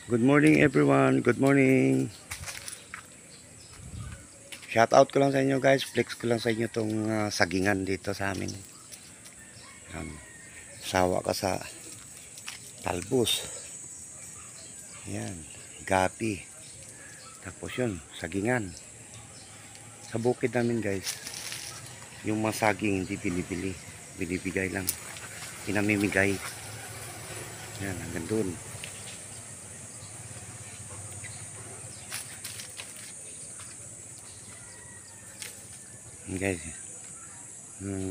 Good morning everyone. Good morning. Shout out ko lang sa inyo guys. Flex ko lang sa inyo tong sagingan dito sa amin. Yan. Sawa ka sa talbos. Yan. Gapi. Tapos yun, sagingan. Sa bukid namin guys. Yung mga saging hindi binibili. Binibigay lang. Pinamimigay. Yan, hanggang dun. Yan guys.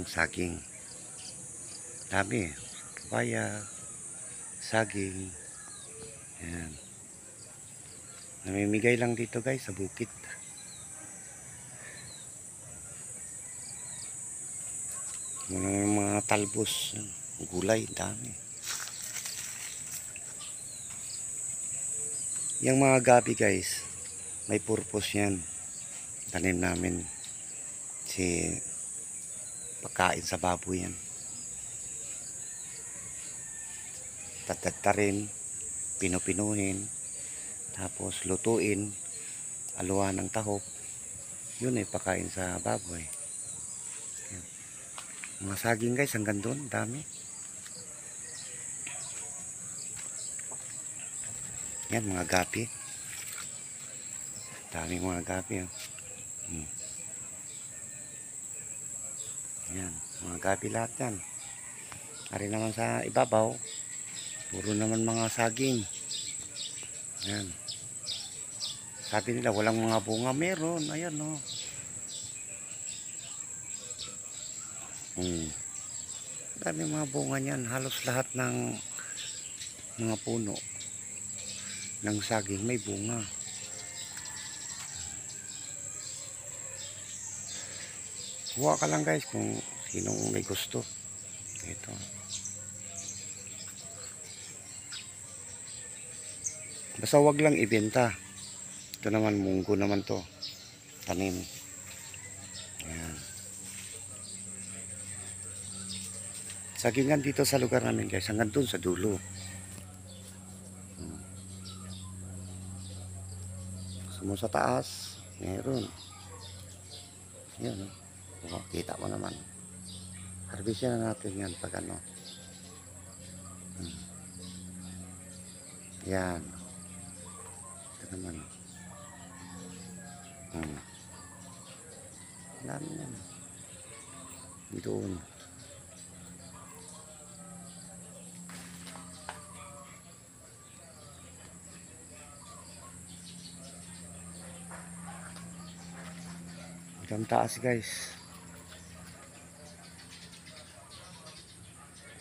Saging. Dami. Papaya. Saging. Yan. Namimigay lang dito guys sa bukid. Mga talbos. Gulay. Dami. Yung mga gabi guys. May purpose yan. Tanim namin. Si pagkain sa baboy yan. Tatagtarin. Pinupinuhin. Tapos lutuin, aluhan ng tahop. Yun ay pakain sa baboy. Yan. Mga saging guys, hanggang doon, dami. Yan, mga gapi. Daming mga gapi. Yan, mga gapi lahat yan. Ari naman sa ibabaw, puro naman mga saging. Yan. Sabi nila walang mga bunga, meron. Ayan no. Dami mga bunga niyan. Halos lahat ng mga puno ng saging may bunga. Kuha ka lang guys kung sinong may gusto. Ito. Basta wag lang ibenta. Ito naman, munggo naman to. Tanim. Ayan. Sagingan dito sa lugar namin guys. Hanggang dun sa dulo. Sumo sa taas. Meron. Yan. Oh, kita mo naman. Harvestin na natin yan pag ano. Yan. Ito naman. Dami yan. Doon. Hanggang taas guys.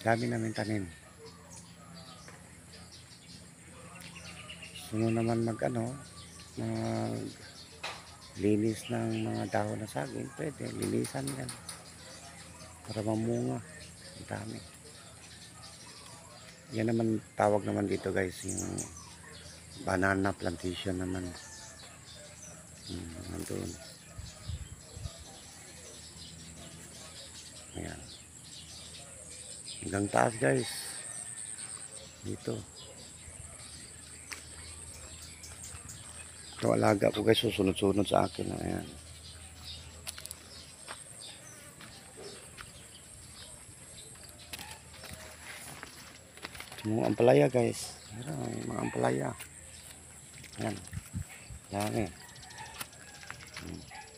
Dami namin tanim. Suno naman mag linis ng mga dahon na saging, pwede linisan yan para mamunga. Ang dami. Yan naman tawag naman dito guys, yung banana plantation naman. Nandun. Ayan. Hanggang taas guys. Dito. Ito alaga ko guys, susunod-sunod sa akin. Ayan. Mga ampalaya guys. Ayan, mga ampalaya. Ayan. Dami.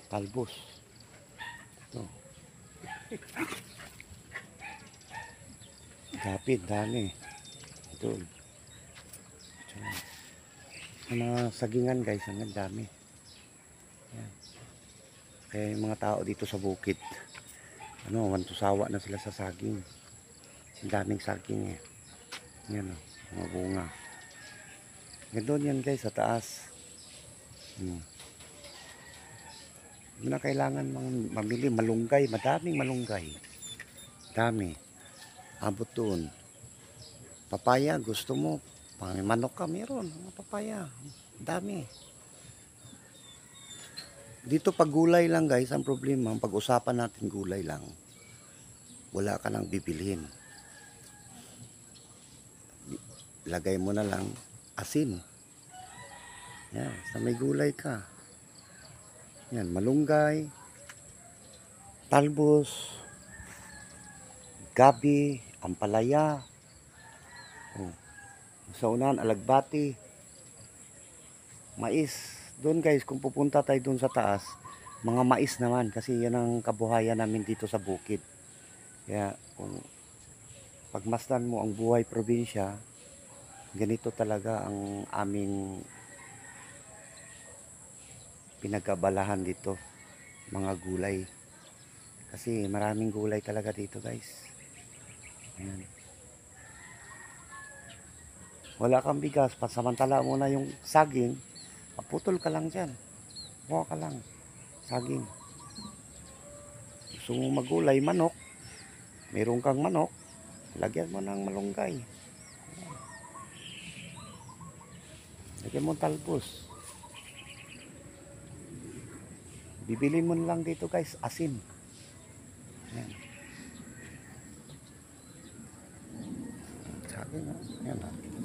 Talbos. Ito. Gapit, dami. Ito. Mga sagingan guys, ang dami. Ayan. Kaya yung mga tao dito sa bukid, wantusawa na sila sa saging. Ang daming saging eh. Yan o, mga bunga. Gandun yan guys, sa taas. Hindi na kailangan mamili, malunggay, madaming malunggay. Dami. Abot doon. Papaya, gusto mo, manok ka, meron. Papaya, dami. Dito pag gulay lang guys, ang problema, pag-usapan natin gulay lang, wala ka nang bibilhin. Lagay mo na lang asin. Yan, sa may gulay ka. Yan, malunggay, talbos, gabi, ampalaya. Oh. Sa unahan, alagbati, mais. Doon guys, kung pupunta tayo doon sa taas, mga mais naman kasi yan ang kabuhayan namin dito sa bukid. Kaya kung pagmasdan mo ang buhay probinsya, ganito talaga ang aming pinagkabalahan dito, mga gulay. Kasi maraming gulay talaga dito guys. Ayan. Wala kang bigas, pasamantala mo na yung saging, paputol ka lang dyan. Kuha ka lang, saging. Gusto mo magulay, manok, meron kang manok, lagyan mo ng malunggay. Lagyan mo talbos. Bibili mo lang dito guys, asin. Ayan. Saging, ayan.